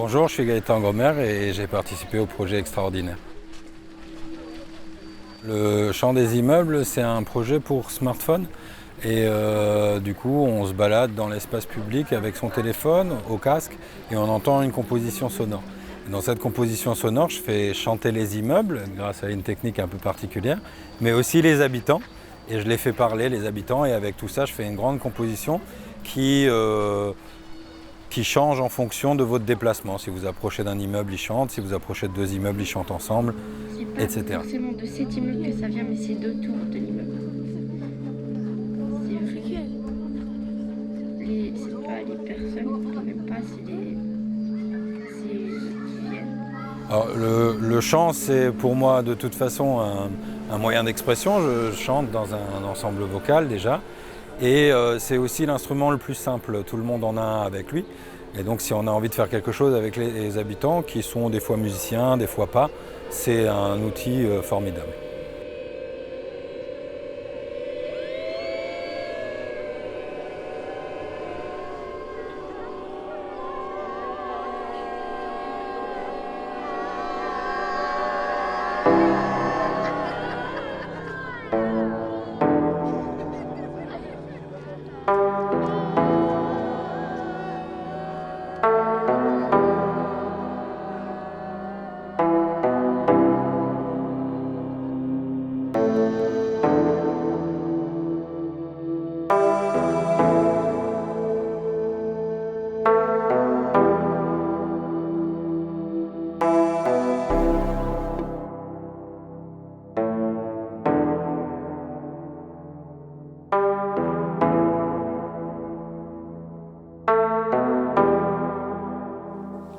Bonjour, je suis Gaëtan Gomer et j'ai participé au projet extraordinaire. Le champ des immeubles, c'est un projet pour smartphone et du coup on se balade dans l'espace public avec son téléphone au casque et on entend une composition sonore. Et dans cette composition sonore, je fais chanter les immeubles grâce à une technique un peu particulière, mais aussi les habitants et je les fais parler les habitants et avec tout ça je fais une grande composition qui change en fonction de votre déplacement. Si vous approchez d'un immeuble, il chante. Si vous approchez de deux immeubles, ils chantent ensemble, etc. C'est pas forcément de cet immeuble que ça vient, mais c'est d'autour de l'immeuble. C'est vrai. C'est pas les personnes, même pas, c'est eux qui viennent. Alors, le chant, c'est pour moi de toute façon un moyen d'expression. Je chante dans un ensemble vocal déjà. Et c'est aussi l'instrument le plus simple, tout le monde en a un avec lui. Et donc si on a envie de faire quelque chose avec les habitants, qui sont des fois musiciens, des fois pas, c'est un outil formidable.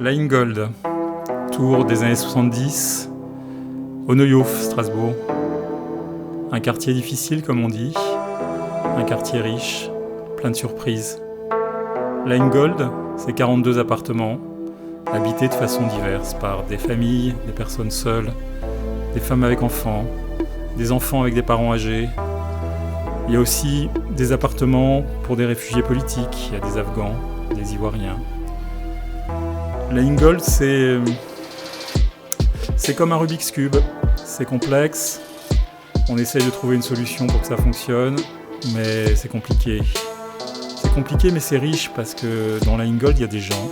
Leingold, tour des années 70, au Neuhof, Strasbourg. Un quartier difficile, comme on dit, un quartier riche, plein de surprises. Leingold, c'est 42 appartements, habités de façon diverse par des familles, des personnes seules, des femmes avec enfants, des enfants avec des parents âgés. Il y a aussi des appartements pour des réfugiés politiques, il y a des Afghans, des Ivoiriens. Leingold, c'est comme un Rubik's Cube, c'est complexe, on essaye de trouver une solution pour que ça fonctionne, mais c'est compliqué. C'est compliqué mais c'est riche parce que dans Leingold, il y a des gens.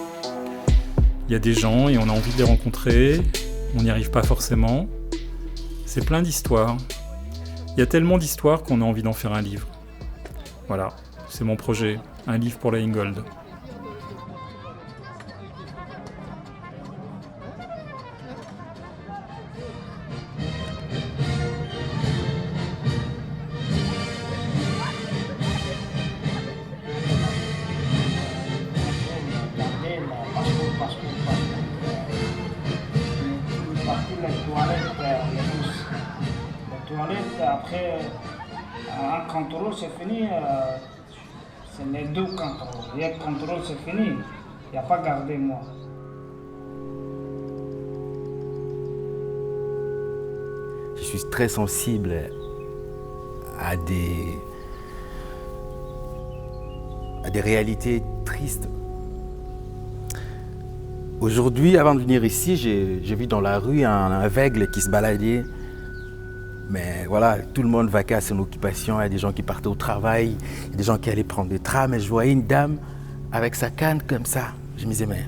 Il y a des gens et on a envie de les rencontrer, on n'y arrive pas forcément. C'est plein d'histoires. Il y a tellement d'histoires qu'on a envie d'en faire un livre. Voilà, c'est mon projet, un livre pour Leingold. Après, un contrôle, c'est fini. C'est les deux contrôles. Il y a contrôle, c'est fini. Il n'y a pas gardé moi. Je suis très sensible à des réalités tristes. Aujourd'hui, avant de venir ici, j'ai vu dans la rue un aveugle qui se baladait. Mais voilà, tout le monde vaquait à son occupation, il y a des gens qui partaient au travail, il y a des gens qui allaient prendre des trams, et je voyais une dame avec sa canne comme ça. Je me disais, mais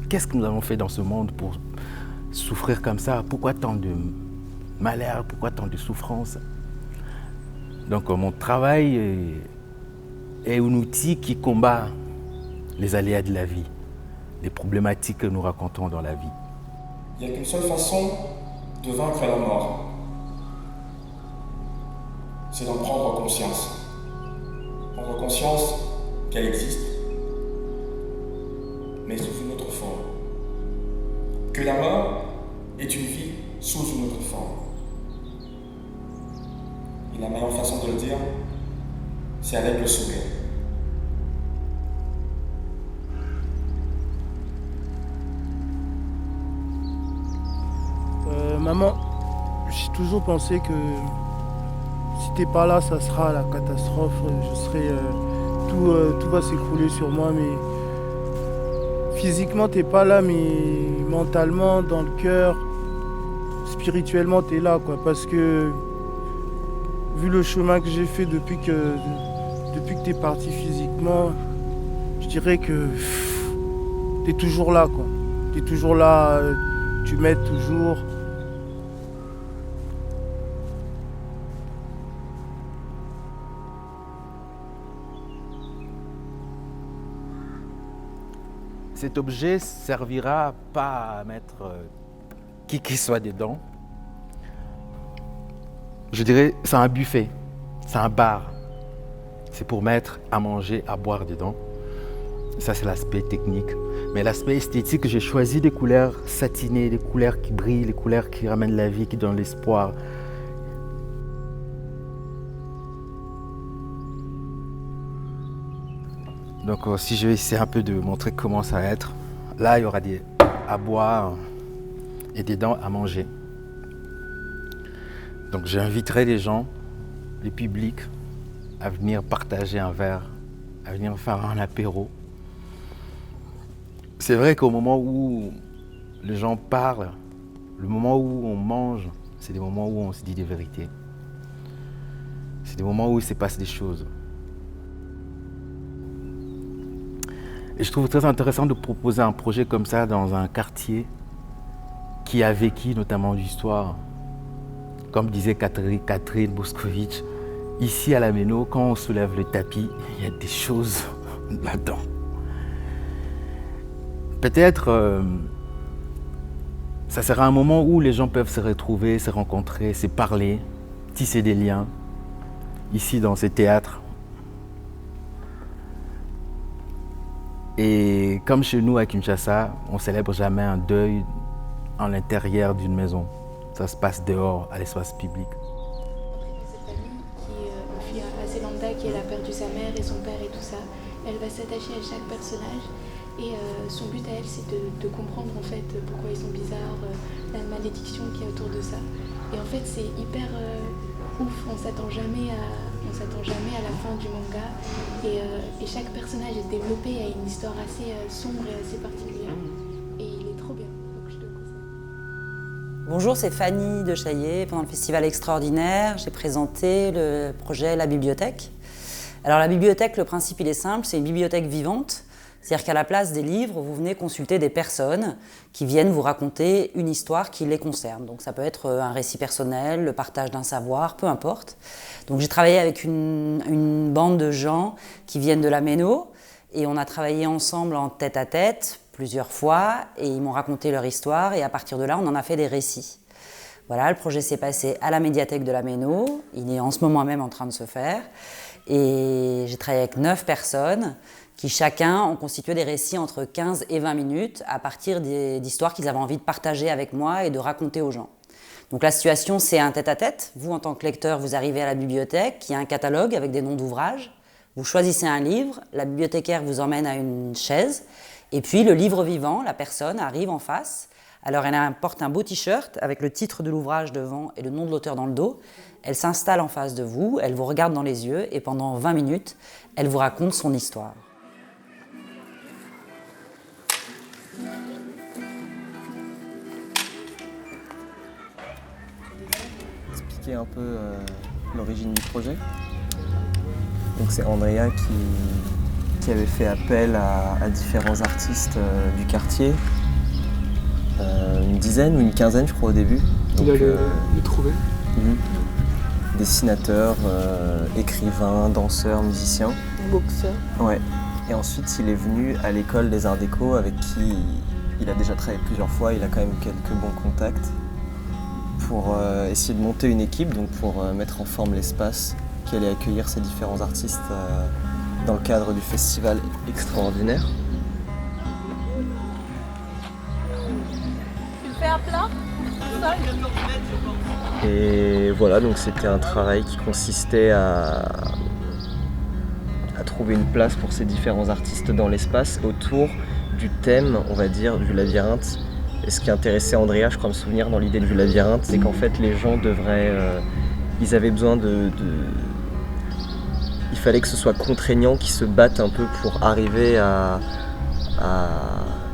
qu'est-ce que nous avons fait dans ce monde pour souffrir comme ça? Pourquoi tant de malheur? Pourquoi tant de souffrance? Donc mon travail est un outil qui combat les aléas de la vie, les problématiques que nous racontons dans la vie. Il n'y a qu'une seule façon de vaincre la mort. C'est d'en prendre conscience. Prendre conscience qu'elle existe, mais sous une autre forme. Que la mort est une vie sous une autre forme. Et la meilleure façon de le dire, c'est avec le sourire. Maman, j'ai toujours pensé que si t'es pas là, ça sera la catastrophe. Tout va s'écrouler sur moi, mais Physiquement, t'es pas là, mais mentalement, dans le cœur, spirituellement, t'es là, quoi. Parce que, vu le chemin que j'ai fait depuis que t'es parti physiquement, je dirais que t'es toujours là, quoi. T'es toujours là, tu m'aides toujours. Cet objet servira pas à mettre qui qu'il soit dedans. Je dirais, c'est un buffet, c'est un bar. C'est pour mettre à manger, à boire dedans. Ça, c'est l'aspect technique. Mais l'aspect esthétique, j'ai choisi des couleurs satinées, des couleurs qui brillent, des couleurs qui ramènent la vie, qui donnent l'espoir. Donc si je vais essayer un peu de montrer comment ça va être, là il y aura des à boire et des dents à manger. Donc j'inviterai les gens, les publics, à venir partager un verre, à venir faire un apéro. C'est vrai qu'au moment où les gens parlent, le moment où on mange, c'est des moments où on se dit des vérités. C'est des moments où il se passe des choses. Et je trouve très intéressant de proposer un projet comme ça dans un quartier qui a vécu notamment l'histoire. Comme disait Catherine Boscovitch, ici à la Méno, quand on soulève le tapis, il y a des choses là-dedans. Peut-être ça sera un moment où les gens peuvent se retrouver, se rencontrer, se parler, tisser des liens, ici dans ces théâtres. Et comme chez nous à Kinshasa, on ne célèbre jamais un deuil en l'intérieur d'une maison. Ça se passe dehors, à l'espace public. Cette famille, qui est une fille assez lambda, qui elle a perdu sa mère et son père et tout ça, elle va s'attacher à chaque personnage. Et son but à elle, c'est de comprendre en fait pourquoi ils sont bizarres, la malédiction qu'il y a autour de ça. Et en fait, c'est hyper ouf, on s'attend jamais à la fin du manga. Et chaque personnage est développé, a une histoire assez sombre et assez particulière. Et il est trop bien, donc je te le conseille. Bonjour, c'est Fanny de Chaillet. Pendant le Festival Extraordinaire, j'ai présenté le projet La Bibliothèque. Alors la bibliothèque, le principe il est simple, c'est une bibliothèque vivante. C'est-à-dire qu'à la place des livres, vous venez consulter des personnes qui viennent vous raconter une histoire qui les concerne. Donc ça peut être un récit personnel, le partage d'un savoir, peu importe. Donc j'ai travaillé avec une bande de gens qui viennent de la Méno et on a travaillé ensemble en tête-à-tête plusieurs fois et ils m'ont raconté leur histoire et à partir de là, on en a fait des récits. Voilà, le projet s'est passé à la médiathèque de la Méno. Il est en ce moment même en train de se faire. Et j'ai travaillé avec 9 personnes qui chacun ont constitué des récits entre 15 et 20 minutes à partir d'histoires qu'ils avaient envie de partager avec moi et de raconter aux gens. Donc la situation, c'est un tête-à-tête. Vous, en tant que lecteur, vous arrivez à la bibliothèque, il y a un catalogue avec des noms d'ouvrages. Vous choisissez un livre, la bibliothécaire vous emmène à une chaise, et puis le livre vivant, la personne, arrive en face. Alors elle porte un beau t-shirt avec le titre de l'ouvrage devant et le nom de l'auteur dans le dos. Elle s'installe en face de vous, elle vous regarde dans les yeux, et pendant 20 minutes, elle vous raconte son histoire. Un peu l'origine du projet. Donc c'est Andrea qui avait fait appel à différents artistes du quartier, une dizaine ou une quinzaine je crois au début. Donc, il allait les trouver. Dessinateurs, écrivains, danseurs, musiciens. Boxeurs. Ouais. Et ensuite il est venu à l'école des Arts Déco avec qui il a déjà travaillé plusieurs fois, il a quand même quelques bons contacts. Pour essayer de monter une équipe, donc pour mettre en forme l'espace qui allait accueillir ces différents artistes dans le cadre du festival Extraordinaire. Tu fais un plat? Et voilà, donc c'était un travail qui consistait à trouver une place pour ces différents artistes dans l'espace autour du thème, on va dire, du labyrinthe. Et ce qui intéressait Andrea, je crois me souvenir dans l'idée du labyrinthe, c'est qu'en fait les gens devraient... ils avaient besoin il fallait que ce soit contraignant, qu'ils se battent un peu pour arriver à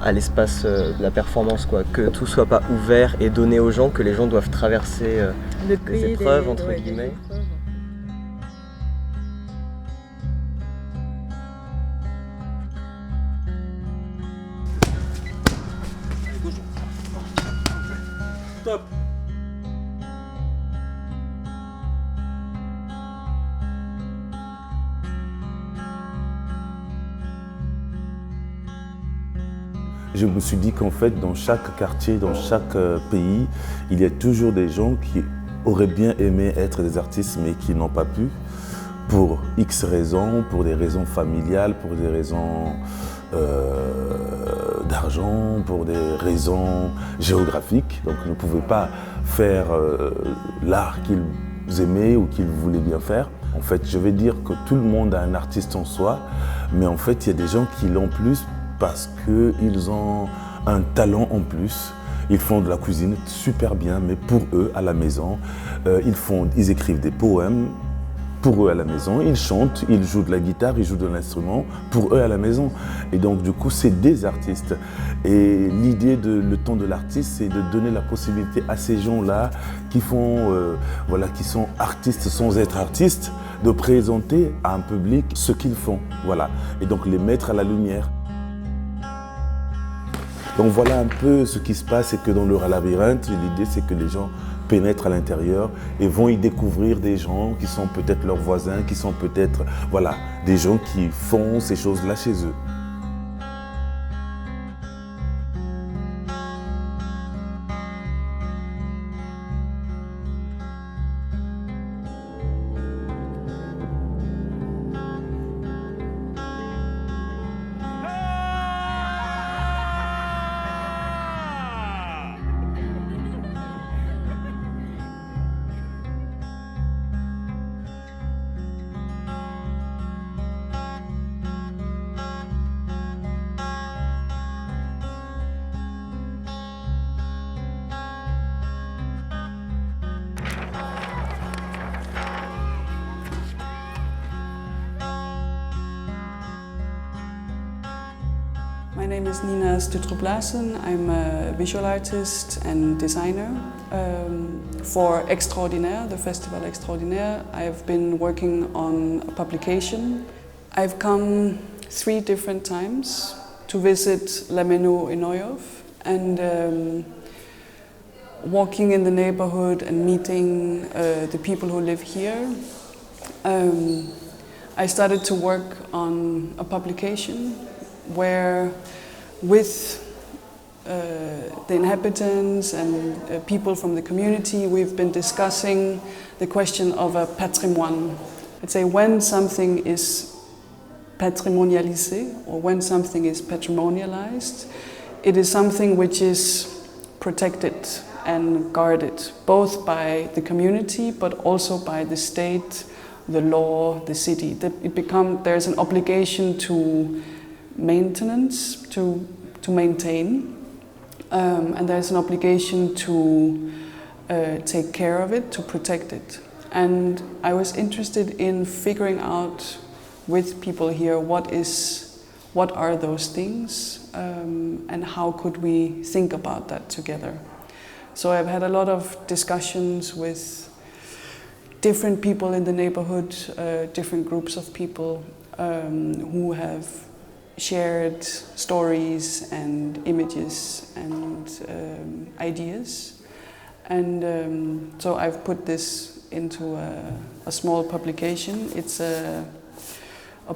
à l'espace de la performance, quoi. Que tout soit pas ouvert et donné aux gens, que les gens doivent traverser des épreuves, entre guillemets. Stop. Je me suis dit qu'en fait, dans chaque quartier, dans chaque pays, il y a toujours des gens qui auraient bien aimé être des artistes, mais qui n'ont pas pu, pour X raisons, pour des raisons familiales, pour des raisons d'argent, pour des raisons géographiques. Donc, ils ne pouvaient pas faire l'art qu'ils aimaient ou qu'ils voulaient bien faire. En fait, je vais dire que tout le monde a un artiste en soi, mais en fait, il y a des gens qui l'ont plus parce qu'ils ont un talent en plus. Ils font de la cuisine super bien, mais pour eux, à la maison. Ils écrivent des poèmes pour eux à la maison. Ils chantent, ils jouent de la guitare, ils jouent de l'instrument pour eux à la maison. Et donc, du coup, c'est des artistes. Et l'idée le temps de l'artiste, c'est de donner la possibilité à ces gens-là qui qui sont artistes sans être artistes, de présenter à un public ce qu'ils font. Voilà. Et donc, les mettre à la lumière. Donc voilà un peu ce qui se passe, et que dans le labyrinthe, l'idée c'est que les gens pénètrent à l'intérieur et vont y découvrir des gens qui sont peut-être leurs voisins, qui sont peut-être des gens qui font ces choses-là chez eux. My name is Nina Stuttrup-Larsen. I'm a visual artist and designer. For Extraordinaire, the Festival Extraordinaire, I've been working on a publication. I've come 3 different times to visit La Menau in Neuhof, and walking in the neighborhood and meeting the people who live here. I started to work on a publication where, with the inhabitants and people from the community, we've been discussing the question of a patrimoine. I'd say when something is patrimonialisé, or when something is patrimonialized, it is something which is protected and guarded, both by the community but also by the state, the law, the city. There's an obligation to maintenance, to maintain, and there's an obligation to take care of it, to protect it. And I was interested in figuring out with people here what are those things, and how could we think about that together. So I've had a lot of discussions with different people in the neighborhood, different groups of people who have shared stories and images and ideas. And so I've put this into a small publication. It's a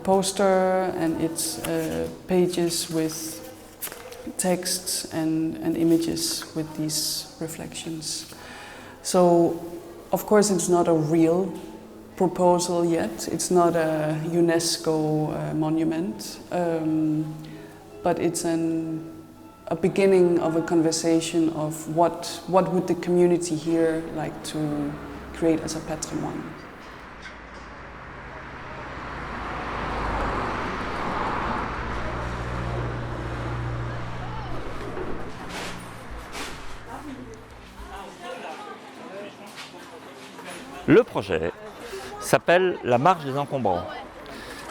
poster, and it's pages with texts and images with these reflections. So, of course, it's not a real proposal yet. It's not a UNESCO monument, but it's a beginning of a conversation of what would the community here like to create as a patrimoine. Le projet s'appelle La Marche des Encombrants.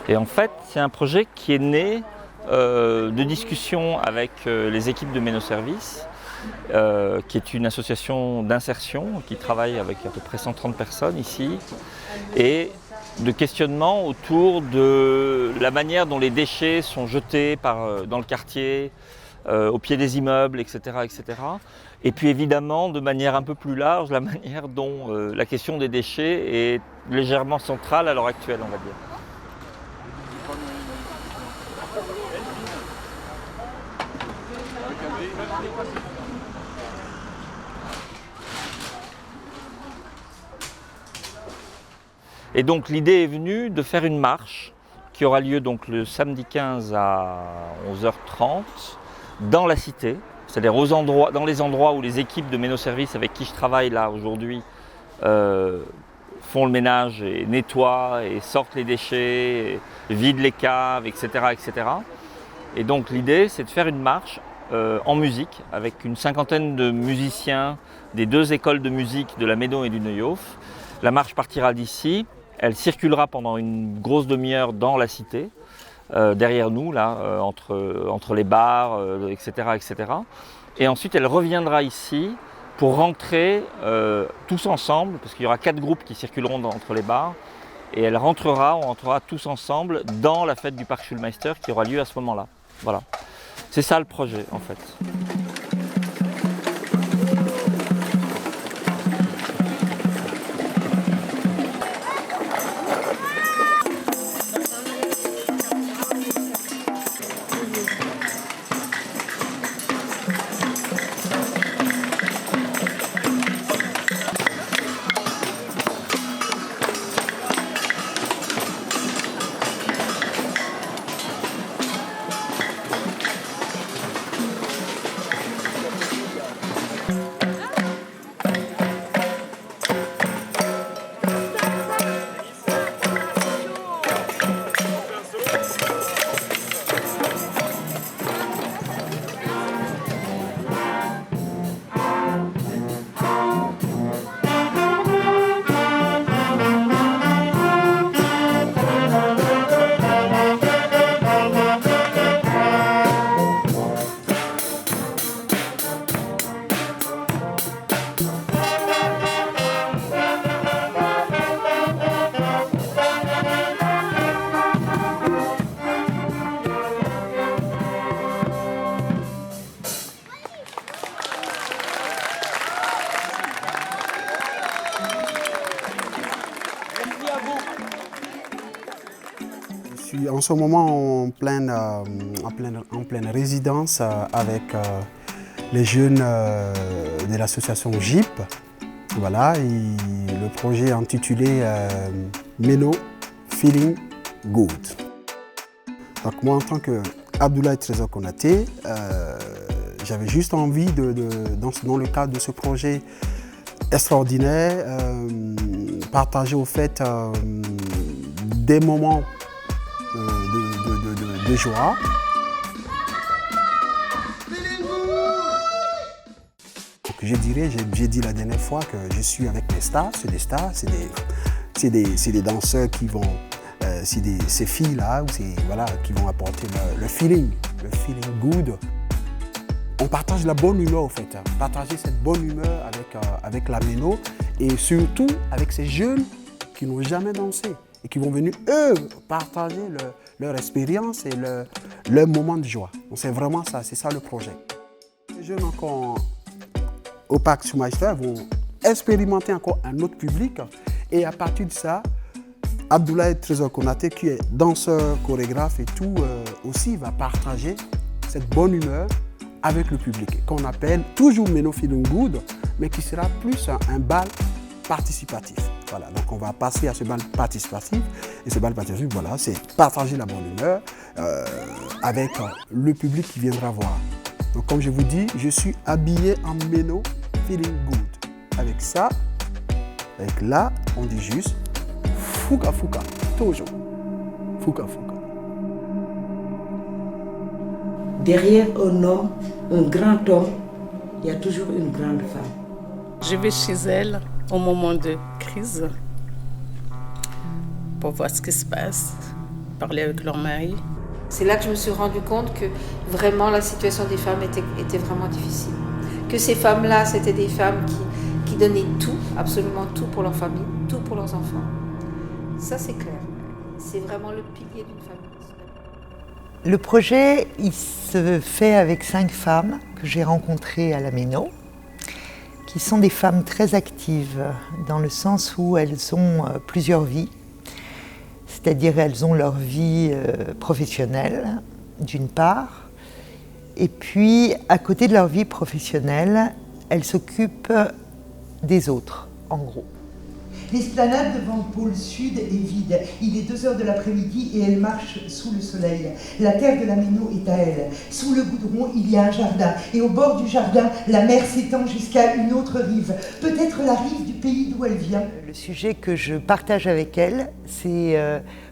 Et en fait, c'est un projet qui est né de discussion avec les équipes de Méno Service, qui est une association d'insertion qui travaille avec à peu près 130 personnes ici, et de questionnement autour de la manière dont les déchets sont jetés dans le quartier, au pied des immeubles, etc., etc. Et puis évidemment, de manière un peu plus large, la manière dont la question des déchets est légèrement centrale à l'heure actuelle, on va dire. Et donc l'idée est venue de faire une marche qui aura lieu donc le samedi 15 à 11h30 dans la cité, c'est-à-dire dans les endroits où les équipes de Méno Service avec qui je travaille là aujourd'hui font le ménage et nettoient et sortent les déchets, et vident les caves, etc., etc. Et donc l'idée c'est de faire une marche en musique avec une cinquantaine de musiciens des deux écoles de musique de la Méno et du Neuhof. La marche partira d'ici. Elle circulera pendant une grosse demi-heure dans la cité, derrière nous, là, entre les bars, etc., etc. Et ensuite, elle reviendra ici pour rentrer tous ensemble, parce qu'il y aura 4 groupes qui circuleront entre les bars, et on rentrera tous ensemble dans la fête du parc Schulmeister qui aura lieu à ce moment-là. Voilà. C'est ça le projet, en fait. En ce moment en pleine résidence avec les jeunes de l'association JIP. Voilà, le projet est intitulé Méno Feeling Good. Donc moi en tant qu'Abdoulaye Trésor Konaté, j'avais juste envie dans le cadre de ce projet extraordinaire, partager au fait des moments de joie. Donc j'ai dit la dernière fois que je suis avec mes stars, c'est des danseurs qui vont, ces filles-là, voilà, qui vont apporter le feeling good. On partage la bonne humeur au fait, partager cette bonne humeur avec la Méno et surtout avec ces jeunes qui n'ont jamais dansé et qui vont venir, eux, partager leur expérience et leur moment de joie. Donc c'est vraiment ça, c'est ça le projet. Les jeunes encore au parc Schulmeister vont expérimenter encore un autre public et à partir de ça, Abdoulaye Trésor Konaté, qui est danseur, chorégraphe et tout, aussi va partager cette bonne humeur avec le public, qu'on appelle toujours Méno Feeling Good, mais qui sera plus un bal participatif. Voilà, donc on va passer à ce bal participatif. Et ce bal participatif, voilà, c'est partager la bonne humeur avec le public qui viendra voir. Donc comme je vous dis, je suis habillé en Méno Feeling Good. Avec ça, avec là, on dit juste Fuka Fuka, toujours. Fuka Fuka. Derrière un homme, un grand homme, il y a toujours une grande femme. Je vais chez elle au moment de crise pour voir ce qui se passe, parler avec leur mari. C'est là que je me suis rendu compte que vraiment la situation des femmes était vraiment difficile. Que ces femmes-là, c'était des femmes qui donnaient tout, absolument tout pour leur famille, tout pour leurs enfants. Ça, c'est clair. C'est vraiment le pilier d'une famille. Le projet, il se fait avec 5 femmes que j'ai rencontrées à la Méno, qui sont des femmes très actives, dans le sens où elles ont plusieurs vies. C'est-à-dire elles ont leur vie professionnelle, d'une part, et puis à côté de leur vie professionnelle, elles s'occupent des autres, en gros. L'esplanade devant le pôle sud est vide. Il est 2h de l'après-midi et elle marche sous le soleil. La terre de la Méno est à elle. Sous le goudron, il y a un jardin. Et au bord du jardin, la mer s'étend jusqu'à une autre rive. Peut-être la rive du pays d'où elle vient. Le sujet que je partage avec elle, c'est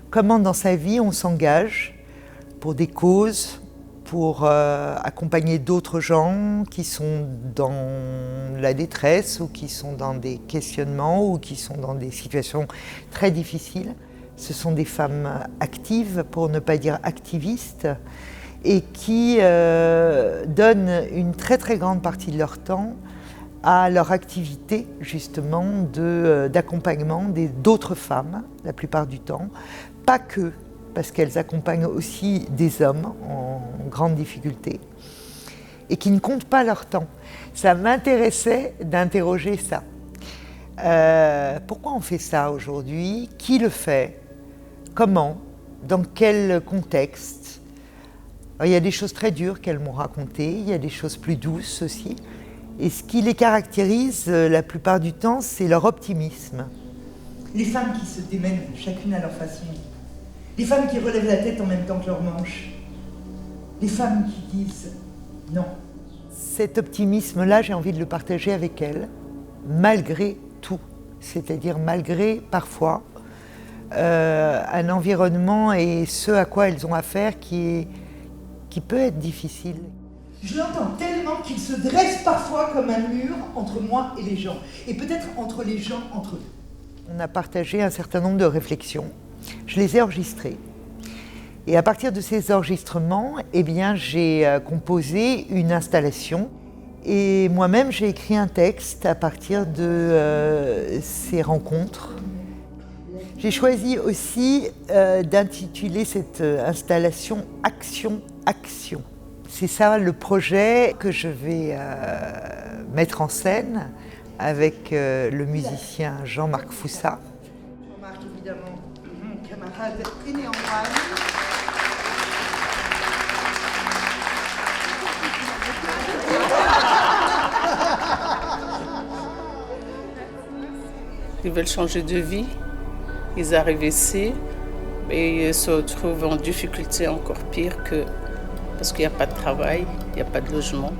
comment dans sa vie on s'engage pour des causes, pour accompagner d'autres gens qui sont dans la détresse ou qui sont dans des questionnements ou qui sont dans des situations très difficiles. Ce sont des femmes actives, pour ne pas dire activistes, et qui donnent une très très grande partie de leur temps à leur activité justement d'accompagnement d'autres femmes, la plupart du temps, pas que, parce qu'elles accompagnent aussi des hommes en grande difficulté et qui ne comptent pas leur temps. Ça m'intéressait d'interroger ça. Pourquoi on fait ça aujourd'hui? Qui le fait? Comment? Dans quel contexte? Alors, il y a des choses très dures qu'elles m'ont racontées, il y a des choses plus douces aussi. Et ce qui les caractérise la plupart du temps, c'est leur optimisme. Les femmes qui se démènent, chacune à leur façon. Les femmes qui relèvent la tête en même temps que leurs manches. Les femmes qui disent non. Cet optimisme-là, j'ai envie de le partager avec elles, malgré tout. C'est-à-dire malgré, parfois, un environnement et ce à quoi elles ont affaire qui peut être difficile. Je l'entends tellement qu'il se dresse parfois comme un mur entre moi et les gens. Et peut-être entre les gens entre eux. On a partagé un certain nombre de réflexions. Je les ai enregistrées. Et à partir de ces enregistrements, eh bien, j'ai composé une installation. Et moi-même, j'ai écrit un texte à partir de ces rencontres. J'ai choisi aussi d'intituler cette installation « Action, Action ». C'est ça le projet que je vais mettre en scène avec le musicien Jean-Marc Foussat. Jean-Marc, évidemment, mon camarade est né en Bretagne. Ils veulent changer de vie. Ils arrivent ici et ils se retrouvent en difficulté encore pire que parce qu'il n'y a pas de travail, il n'y a pas de logement.